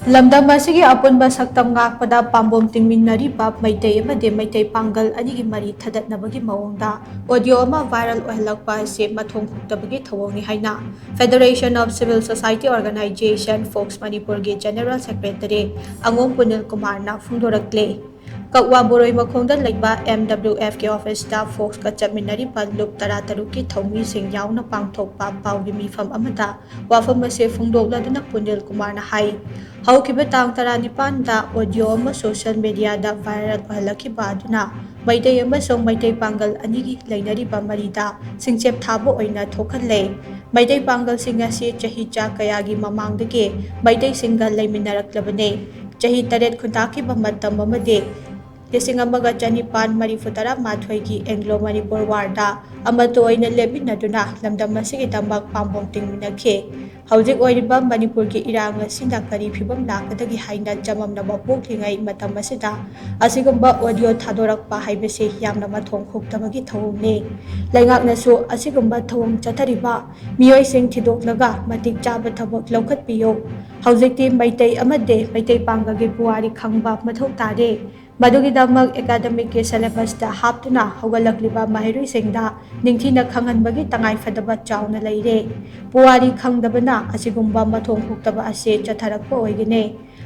ꯂꯝꯗꯝ ꯑꯁꯤꯒꯤ ꯑꯄꯨꯟꯕ ꯁꯛꯇꯝ ꯉꯥꯛꯄꯗ ꯄꯥꯝꯕꯣꯝ ꯇꯤꯡꯃꯤꯟꯅꯔꯤꯕ ꯃꯩꯇꯩ ꯑꯃꯗꯤ ꯃꯩꯇꯩ ꯄꯥꯡꯒꯜ ꯑꯅꯤꯒꯤ ꯃꯔꯤ ꯊꯗꯠꯅꯕꯒꯤ ꯃꯑꯣꯡꯗ ꯑꯣꯗꯤꯑꯣ ꯑꯃ ꯚꯥꯏꯔꯜ ꯑꯣꯏꯍꯜꯂꯛꯄ ꯑꯁꯤ ꯃꯊꯣꯡ ꯍꯨꯛꯇꯕꯒꯤ ꯊꯧꯑꯣꯡꯅꯤ ꯍꯥꯏꯅ federation of civil society organisation ꯐꯣꯛꯁ ꯃꯅꯤꯄꯨꯔꯒꯤ ꯖꯦꯅꯔꯦꯜ ꯁꯦꯀ꯭ꯔꯦꯇꯔꯤ ꯑꯉꯣꯝ ꯄꯨꯅꯤꯜ ꯀꯨꯃꯥꯔꯅ ꯐꯣꯡꯗꯣꯔꯛꯂꯦ꯫ ꯀꯛꯋꯥ ꯕꯣꯔꯣꯏ ꯃꯈꯣꯡꯗ ꯂꯩꯕ MWFꯀꯤ ꯑꯣꯐꯤꯁꯇ ꯐꯣꯛꯁꯀ ꯆꯠꯃꯤꯟꯅꯔꯤꯕ ꯂꯨꯞ 13ꯀꯤ ꯊꯧꯃꯤꯁꯤꯡ ꯌꯥꯎꯅ ꯄꯥꯡꯊꯣꯛꯄ ꯄꯥꯎꯒꯤ ꯃꯤꯐꯝ ꯑꯃꯗ ꯋꯥꯐꯝ ꯑꯁꯤ ꯐꯣꯡꯗꯣꯛꯂꯗꯨꯅ ꯄꯨꯅꯤꯜ ꯀꯨꯃꯥꯔꯅ ꯍꯥꯏ ꯍꯧꯈꯤꯕ ꯇꯥꯡ 19ꯗ ꯑꯣꯗꯤꯑꯣ ꯑꯃ ꯁꯣꯁꯤꯌꯦꯜ ꯃꯤꯗꯤꯌꯥꯗ ꯚꯥꯏꯔꯜ ꯑꯣꯏꯍꯜꯂꯛꯈꯤꯕ ꯑꯗꯨꯅ ꯃꯩꯇꯩ ꯑꯃꯁꯨꯡ ꯃꯩꯇꯩ ꯄꯥꯡꯒꯜ ꯑꯅꯤꯒꯤ ꯂꯩꯅꯔꯤꯕ ꯃꯔꯤꯗ ꯁꯤꯡꯆꯦꯞ ꯊꯥꯕ ꯑꯣꯏꯅ ꯊꯣꯛꯍꯜꯂꯦ꯫ ꯃꯩꯇꯩ ꯄꯥꯡꯒꯜꯁꯤꯡ ꯑꯁꯤ ꯆꯍꯤꯆꯥ ꯀꯌꯥꯒꯤ ꯃꯃꯥꯡꯗꯒꯤ ꯃꯩꯇꯩꯁꯤꯡꯒ ꯂꯩꯃꯤꯟꯅꯔꯛꯂꯕꯅꯤ꯫ ꯆꯍꯤ 8 ꯈꯨꯟꯇꯥꯈꯤꯕ ꯃꯇꯝ ꯑꯃꯗꯤ 1942ꯒꯤ ꯑꯦꯡꯒ꯭ꯂꯣ ꯃꯅꯤꯄꯨꯔ ꯋꯥꯔꯗ ꯑꯃꯠꯇ ꯑꯣꯏꯅ ꯂꯦꯞꯃꯤꯟꯅꯗꯨꯅ ꯂꯝꯗꯝ ꯑꯁꯤꯒꯤꯗꯃꯛ ꯄꯥꯝꯕꯣꯝ ꯇꯤꯡꯃꯤꯟꯅꯈꯤ꯫ ꯍꯧꯖꯤꯛ ꯑꯣꯏꯔꯤꯕ ꯃꯅꯤꯄꯨꯔꯒꯤ ꯏꯔꯥꯡ ꯑꯁꯤꯅ ꯀꯔꯤ ꯐꯤꯚꯝ ꯂꯥꯛꯀꯗꯒꯦ ꯍꯥꯏꯅ ꯆꯃꯝꯅꯕ ꯄꯣꯛꯂꯤꯉꯩ ꯃꯇꯝ ꯑꯁꯤꯗ ꯑꯁꯤꯒꯨꯝꯕ ꯑꯣꯗꯤꯑꯣ ꯊꯥꯗꯣꯔꯛꯄ ꯍꯥꯏꯕꯁꯤ ꯌꯥꯝꯅ ꯃꯊꯣꯡ ꯍꯨꯛꯇꯕꯒꯤ ꯊꯧꯑꯣꯡꯅꯤ꯫ ꯂꯩꯉꯥꯛꯅꯁꯨ ꯑꯁꯤꯒꯨꯝꯕ ꯊꯧꯑꯣꯡ ꯆꯠꯊꯔꯤꯕ ꯃꯤꯑꯣꯏꯁꯤꯡ ꯊꯤꯗꯣꯛꯂꯒ ꯃꯇꯤꯛ ꯆꯥꯕ ꯊꯕꯛ ꯂꯧꯈꯠꯄꯤꯌꯨ꯫ ꯍꯧꯖꯤꯛꯇꯤ ꯃꯩꯇꯩ ꯑꯃꯗꯤ ꯃꯩꯇꯩ ꯄꯥꯡꯒꯜꯒꯤ ꯄꯨꯋꯥꯔꯤ ꯈꯪꯕ ꯃꯊꯧ ꯇꯥꯔꯦ꯫ ꯃꯗꯨꯒꯤꯗꯃꯛ ꯑꯦꯀꯥꯗꯦꯃꯤꯛꯀꯤ ꯁꯦꯂꯦꯕꯁꯇ ꯍꯥꯞꯇꯨꯅ ꯍꯧꯒꯠꯂꯛꯂꯤꯕ ꯃꯍꯩꯔꯣꯏꯁꯤꯡꯗ ꯅꯤꯡꯊꯤꯅ ꯈꯪꯍꯟꯕꯒꯤ ꯇꯉꯥꯏꯐꯗꯕ ꯆꯥꯎꯅ ꯂꯩꯔꯦ꯫ ꯄꯨꯋꯥꯔꯤ ꯈꯪꯗꯕꯅ ꯑꯁꯤꯒꯨꯝꯕ ꯃꯊꯣꯡ ꯍꯨꯛꯇꯕ ꯑꯁꯤ ꯆꯠꯊꯔꯛꯄ ꯑꯣꯏꯒꯅꯤ꯫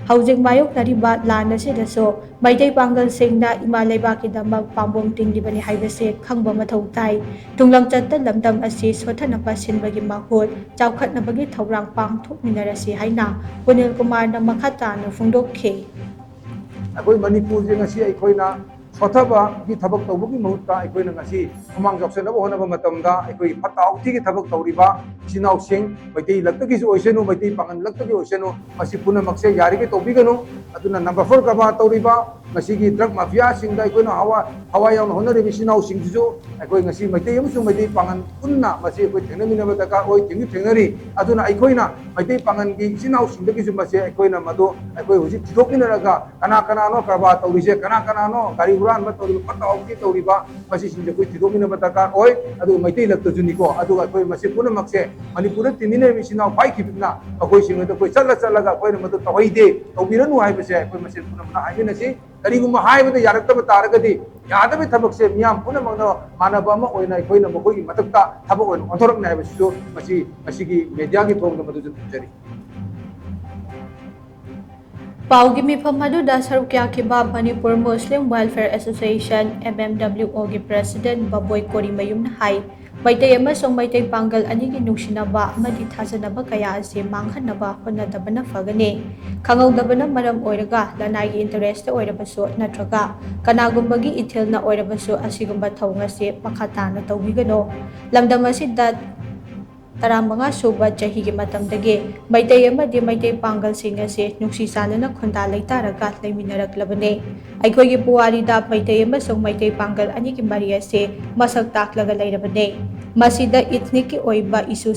ꯍꯧꯖꯤꯛ ꯃꯥꯌꯣꯛꯅꯔꯤꯕ ꯂꯥꯟ ꯑꯁꯤꯗꯁꯨ ꯃꯩꯇꯩ ꯄꯥꯡꯒꯜꯁꯤꯡꯅ ꯏꯃꯥ ꯂꯩꯕꯥꯛꯀꯤꯗꯃꯛ ꯄꯥꯝꯕꯣꯝ ꯇꯤꯡꯂꯤꯕꯅꯤ ꯍꯥꯏꯕꯁꯤ ꯈꯪꯕ ꯃꯊꯧ ꯇꯥꯏ꯫ ꯇꯨꯡꯂꯝꯆꯠꯇ ꯂꯝꯗꯝ ꯑꯁꯤ ꯁꯣꯠꯊꯅꯕ ꯁꯤꯟꯕꯒꯤ ꯃꯍꯨꯠ ꯆꯥꯎꯈꯠꯅꯕꯒꯤ ꯊꯧꯔꯥꯡ ꯄꯥꯡꯊꯣꯛꯃꯤꯟꯅꯔꯁꯤ ꯍꯥꯏꯅ ꯄꯨꯅꯤꯜ ꯀꯨꯃꯥꯔꯅ ꯃꯈꯥ ꯇꯥꯅ ꯐꯣꯡꯗꯣꯛꯈꯤ꯫ ꯑꯩꯈꯣꯏ ꯃꯅꯤꯄꯨꯔꯁꯦ ꯉꯁꯤ ꯑꯩꯈꯣꯏꯅ ꯁꯣꯊꯕꯒꯤ ꯊꯕꯛ ꯇꯧꯕꯒꯤ ꯃꯍꯨꯠꯇ ꯑꯩꯈꯣꯏꯅ ꯉꯁꯤ ꯈꯨꯃꯥꯡ ꯆꯥꯎꯁꯟꯅꯕ ꯍꯣꯠꯅꯕ ꯃꯇꯝꯗ ꯑꯩꯈꯣꯏ ꯐꯠꯇ ꯍꯥꯎꯊꯤꯒꯤ ꯊꯕꯛ ꯇꯧꯔꯤꯕ ꯏꯆꯤꯜ ꯏꯅꯥꯎꯁꯤꯡ ꯃꯩꯇꯩ ꯂꯛꯇꯒꯤꯁꯨ ꯑꯣꯏꯁꯅꯨ ꯃꯩꯇꯩ ꯄꯥꯡꯒꯜ ꯂꯛꯇꯒꯤ ꯑꯣꯏꯁꯅꯨ ꯃꯁꯤ ꯄꯨꯝꯅꯃꯛꯁꯦ ꯌꯥꯔꯤꯈꯩ ꯇꯧꯕꯤꯒꯅꯨ꯫ ꯑꯗꯨꯅ ꯅꯝꯕꯔ 4 ꯀꯔꯕꯥꯔ ꯇꯧꯔꯤꯕ ꯉꯁꯤꯒꯤ ꯗ꯭ꯔꯒ ꯃꯥꯐꯤꯌꯥꯁꯤꯡꯗ ꯑꯩꯈꯣꯏꯅ ꯊꯋꯥꯏ ꯌꯥꯎꯅ ꯍꯣꯠꯅꯔꯤꯕ ꯏꯆꯤꯜ ꯏꯅꯥꯎꯁꯤꯡꯁꯤꯁꯨ ꯑꯩꯈꯣꯏ ꯉꯁꯤ ꯃꯩꯇꯩ ꯑꯃꯁꯨꯡ ꯃꯩꯇꯩ ꯄꯥꯡꯒꯜ ꯄꯨꯟꯅ ꯃꯁꯤ ꯑꯩꯈꯣꯏ ꯊꯦꯡꯅꯃꯤꯟꯅꯕ ꯗꯔꯀꯥꯔ ꯑꯣꯏ ꯊꯦꯡꯅꯔꯤ꯫ ꯑꯗꯨꯅ ꯑꯩꯈꯣꯏꯅ ꯃꯩꯇꯩ ꯄꯥꯡꯒꯜꯒꯤ ꯏꯆꯤꯜ ꯏꯅꯥꯎꯁꯤꯡꯗꯒꯤꯁꯨ ꯃꯁꯤ ꯑꯩꯈꯣꯏꯅ ꯃꯗꯨ ꯑꯩꯈꯣꯏ ꯍꯧꯖꯤꯛ ꯊꯤꯗꯣꯛꯃꯤꯟꯅꯔꯒ ꯀꯅꯥꯅꯣ ꯀꯔꯕꯥꯔ ꯇꯧꯔꯤꯁꯦ ꯀꯅꯥꯅꯣ ꯒꯥꯔꯤ ꯍꯨꯔꯥꯟꯕ ꯇꯧꯔꯤꯕ ꯐꯠꯇ ꯍꯥꯎꯊꯤ ꯇꯧꯔꯤꯕ ꯃꯁꯤꯁꯤꯡꯁꯦ ꯑꯩꯈꯣꯏ ꯊꯤꯗꯣꯛꯃꯤꯟꯅꯕ ꯗꯔꯀꯥꯔ ꯑꯣꯏ꯫ ꯑꯗꯨꯒ ꯃꯩꯇꯩ ꯂꯛꯇꯁꯨꯅꯤꯀꯣ ꯑꯗꯨꯒ ꯑꯩꯈꯣꯏ ꯃꯁꯤ ꯄꯨꯝꯅꯃꯛꯁꯦ ꯃꯅꯤꯄꯨꯔꯗ ꯇꯤꯟꯃꯤꯟꯅꯔꯤꯕ ꯏꯆꯤꯜ ꯏꯅꯥꯎ ꯄꯥꯏꯈꯤꯕꯅ ꯃꯈꯣꯏꯁꯤꯡ ꯑꯗꯨ ꯑꯩꯈꯣꯏ ꯆꯠꯂꯒ ꯑꯩꯈꯣꯏꯅ ꯃꯗꯨ ꯇꯧꯍꯩꯗꯦ ꯇꯧꯕꯤꯔꯅꯨ ꯍꯥꯏꯕꯁꯦ ꯑꯩꯈꯣꯏ ꯃꯁꯦꯟ ꯄꯨꯝꯅꯃꯛꯅ ꯍꯥꯏꯃꯤꯟꯅꯁꯤ꯫ ꯀꯔꯤꯒꯨꯝꯕ ꯍꯥꯏꯕꯗ ꯌꯥꯔꯛꯇꯕ ꯇꯥꯔꯒꯗꯤ ꯌꯥꯗꯕ ꯊꯕꯛꯁꯦ ꯃꯤꯌꯥꯝ ꯄꯨꯝꯅꯃꯛꯅ ꯃꯥꯟꯅꯕ ꯑꯃ ꯑꯣꯏꯅ ꯑꯩꯈꯣꯏꯅ ꯃꯈꯣꯏꯒꯤ ꯃꯊꯛꯇ ꯊꯕꯛ ꯑꯣꯏꯅ ꯑꯣꯟꯊꯣꯔꯛꯅꯤ ꯍꯥꯏꯕꯁꯤꯁꯨ ꯃꯁꯤꯒꯤ ꯃꯦꯗꯤꯌꯥꯒꯤ ꯊꯣꯡꯗ ꯃꯗꯨꯁꯨ ꯊꯝꯖꯔꯤ꯫ ꯄꯥꯎꯒꯤ ꯃꯤꯐꯝ ꯑꯗꯨꯗ ꯁꯔꯨꯛ ꯌꯥꯈꯤꯕ ꯃꯅꯤꯄꯨꯔ ꯃꯨꯁꯂꯤꯝ ꯋꯦꯜꯐꯦꯌꯔ ꯑꯦꯁꯣꯁꯤꯌꯦꯁꯟ MMWOꯒꯤ ꯄ꯭ꯔꯦꯁꯤꯗꯦꯟꯠ ꯕꯕꯣꯏ ꯀꯣꯔꯤꯃꯌꯨꯝꯅ ꯍꯥꯏ ꯃꯩꯇꯩ ꯑꯃꯁꯨꯡ ꯃꯩꯇꯩ ꯄꯥꯡꯒꯜ ꯑꯅꯤꯒꯤ ꯅꯨꯡꯁꯤꯅꯕ ꯑꯃꯗꯤ ꯊꯥꯖꯅꯕ ꯀꯌా ꯑꯁꯤ ꯃꯥꯡꯍꯟꯅꯕ ꯍꯣꯠꯅꯗꯕꯅ ꯐꯒꯅꯤ꯫ ꯈꯪꯍꯧꯗꯕꯅ ꯃꯔꯝ ꯑꯣꯏꯔꯒ ꯂꯅꯥꯏꯒꯤ ꯏꯟꯇꯔꯦꯁꯇ ꯑꯣꯏꯔꯕꯁꯨ ꯅꯠꯇ꯭ꯔꯒ ꯀꯅꯥꯒꯨꯝꯕꯒꯤ ꯏꯊꯤꯜꯅ ꯑꯣꯏꯔꯕꯁꯨ ꯑꯁꯤꯒꯨꯝꯕ ꯊꯧꯑꯣꯡ ꯑꯁꯤ ꯃꯈꯥ ꯇꯥꯅ ꯇꯧꯕꯤꯒꯅꯨ꯫ ꯂꯝꯗꯝ ꯑꯁꯤꯗ 15 ꯁꯨꯕ ꯆꯍꯤꯒꯤ ꯃꯇꯝꯗꯒꯤ ꯃꯩꯇꯩ ꯑꯃꯗꯤ ꯃꯩꯇꯩ ꯄꯥꯡꯒꯜꯁꯤꯡ ꯑꯁꯤ ꯅꯨꯡꯁꯤ ꯆꯥꯟꯅꯅ ꯈꯨꯟꯗꯥ ꯂꯩꯇꯥꯔꯒ ꯂꯩꯃꯤꯟꯅꯔꯛꯂꯕꯅꯤ꯫ ꯑꯩꯈꯣꯏꯒꯤ ꯄꯨꯋꯥꯔꯤꯗ ꯃꯩꯇꯩ ꯑꯃꯁꯨꯡ ꯃꯩꯇꯩ ꯄꯥꯡꯒꯜ ꯑꯅꯤꯒꯤ ꯃꯔꯤ ꯑꯁꯤ ꯃꯁꯛ ꯇꯥꯛꯂꯒ ꯂꯩꯔꯕꯅꯤ꯫ ꯃꯁꯤꯗ ꯏꯊꯅꯤꯛꯀꯤ ꯑꯣꯏꯕ ꯏꯁꯨ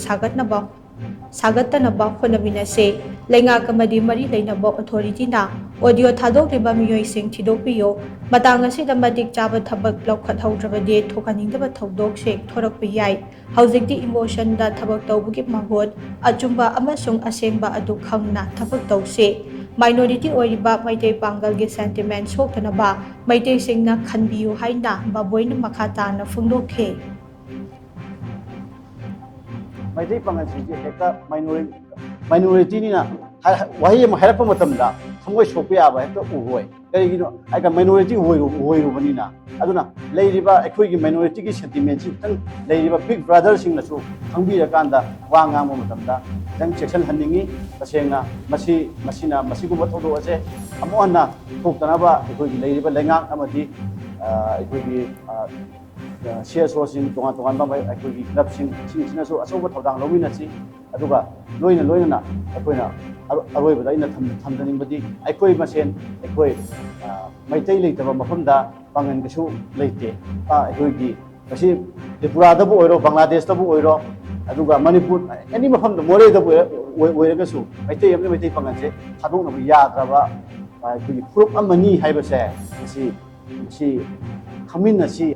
ꯁꯥꯒꯠꯇꯅꯕ ꯍꯣꯠꯅꯃꯤꯟꯅꯁꯤ꯫ ꯂꯩꯉꯥꯛ ꯑꯃꯗꯤ ꯃꯔꯤ ꯂꯩꯅꯕ ꯑꯣꯊꯣꯔꯤꯇꯤꯅ ꯑꯣꯗꯤꯑꯣ ꯊꯥꯗꯣꯛꯂꯤꯕ ꯃꯤꯑꯣꯏꯁꯤꯡ ꯊꯤꯗꯣꯛꯄꯤꯌꯨ꯫ ꯃꯇꯥꯡ ꯑꯁꯤꯗ ꯃꯇꯤꯛ ꯆꯥꯕ ꯊꯕꯛ ꯂꯧꯈꯠꯍꯧꯗ꯭ꯔꯕꯗꯤ ꯊꯣꯛꯍꯟꯅꯤꯡꯗꯕ ꯊꯧꯗꯣꯛꯁꯤꯡ ꯊꯣꯔꯛꯄ ꯌꯥꯏ꯫ ꯍꯧꯖꯤꯛꯇꯤ ꯏꯃꯣꯁꯟꯗ ꯊꯕꯛ ꯇꯧꯕꯒꯤ ꯃꯍꯨꯠ ꯑꯆꯨꯝꯕ ꯑꯃꯁꯨꯡ ꯑꯁꯦꯡꯕ ꯑꯗꯨ ꯈꯪꯅ ꯊꯕꯛ ꯇꯧꯁꯤ꯫ ꯃꯥꯏꯅꯣꯔꯤꯇꯤ ꯑꯣꯏꯔꯤꯕ ꯃꯩꯇꯩ ꯄꯥꯡꯒꯜꯒꯤ ꯁꯦꯟꯇꯤꯃꯦꯟꯠ ꯁꯣꯛꯇꯅꯕ ꯃꯩꯇꯩꯁꯤꯡꯅ ꯈꯟꯕꯤꯌꯨ ꯍꯥꯏꯅ ꯕꯕꯣꯏꯅ ꯃꯈꯥ ꯇꯥꯅ ꯐꯣꯡꯗꯣꯛꯈꯤ꯫ ꯃꯩꯇꯩ ꯄꯥꯡꯒꯜꯁꯤꯡꯁꯦ ꯍꯦꯛꯇ ꯃꯥꯏꯅꯣꯔꯤꯇꯤꯅꯤꯅ ꯋꯥꯍꯩ ꯑꯃ ꯍꯥꯏꯔꯛꯄ ꯃꯇꯝꯗ ꯊꯃꯣꯏ ꯁꯣꯛꯄ ꯌꯥꯕ ꯍꯦꯛꯇ ꯎꯔꯣꯏ꯫ ꯀꯔꯤꯒꯤꯅꯣ ꯍꯥꯏꯔꯒ ꯃꯥꯏꯅꯣꯔꯤꯇꯤ ꯑꯣꯏꯔꯨꯕꯅꯤꯅ꯫ ꯑꯗꯨꯅ ꯂꯩꯔꯤꯕ ꯑꯩꯈꯣꯏꯒꯤ ꯃꯥꯏꯅꯣꯔꯤꯇꯤꯒꯤ ꯁꯦꯟꯇꯤꯃꯦꯟꯠꯁꯤ ꯈꯤꯇꯪ ꯂꯩꯔꯤꯕ ꯕꯤꯛ ꯕ꯭ꯔꯥꯗꯔꯁꯤꯡꯅꯁꯨ ꯈꯪꯕꯤꯔꯀꯥꯟꯗ ꯋꯥ ꯉꯥꯡꯕ ꯃꯇꯝꯗ ꯈꯤꯇꯪ ꯆꯦꯛꯁꯤꯟꯍꯟꯅꯤꯡꯉꯤ꯫ ꯇꯁꯦꯡꯅ ꯃꯁꯤꯒꯨꯝꯕ ꯊꯧꯗꯣꯛ ꯑꯁꯦ ꯑꯃꯨꯛ ꯍꯟꯅ ꯊꯣꯛꯇꯅꯕ ꯑꯩꯈꯣꯏꯒꯤ ꯂꯩꯔꯤꯕ ꯂꯩꯉꯥꯛ ꯑꯃꯗꯤ ꯑꯩꯈꯣꯏꯒꯤ CSOꯁꯤꯡ ꯇꯣꯉꯥꯟ ꯇꯣꯉꯥꯟꯕ ꯑꯩꯈꯣꯏꯒꯤ ꯀ꯭ꯂꯕꯁꯤꯡ ꯁꯤꯡꯁꯤꯅꯁꯨ ꯑꯆꯧꯕ ꯊꯧꯗꯥꯡ ꯂꯧꯃꯤꯟꯅꯁꯤ꯫ ꯑꯗꯨꯒ ꯂꯣꯏꯅꯅ ꯑꯩꯈꯣꯏꯅ ꯑꯔꯣꯏꯕꯗ ꯑꯩꯅ ꯊꯝꯖꯅꯤꯡꯕꯗꯤ ꯑꯩꯈꯣꯏ ꯃꯁꯦꯟ ꯑꯩꯈꯣꯏ ꯃꯩꯇꯩ ꯂꯩꯇꯕ ꯃꯐꯝꯗ ꯄꯥꯡꯒꯜ ꯀꯩꯁꯨ ꯂꯩꯇꯦ꯫ ꯑꯩꯈꯣꯏꯒꯤ ꯃꯁꯤ ꯇ꯭ꯔꯤꯄꯨꯔꯥꯗꯕꯨ ꯑꯣꯏꯔꯣ ꯕꯪꯒ꯭ꯂꯥꯗꯦꯁꯇꯕꯨ ꯑꯣꯏꯔꯣ ꯑꯗꯨꯒ ꯃꯅꯤꯄꯨꯔ ꯑꯦꯅꯤ ꯃꯐꯝꯗ ꯃꯣꯔꯦꯗꯕꯨ ꯑꯣꯏꯔꯒꯁꯨ ꯃꯩꯇꯩ ꯑꯃꯗꯤ ꯃꯩꯇꯩ ꯄꯥꯡꯒꯜꯁꯦ ꯊꯥꯗꯣꯛꯅꯕ ꯌꯥꯗ꯭ꯔꯕ ꯑꯩꯈꯣꯏꯒꯤ ꯐꯨꯔꯨꯞ ꯑꯃꯅꯤ ꯍꯥꯏꯕꯁꯦ ꯃꯁꯤ ꯈꯪꯃꯤꯟꯅꯁꯤ꯫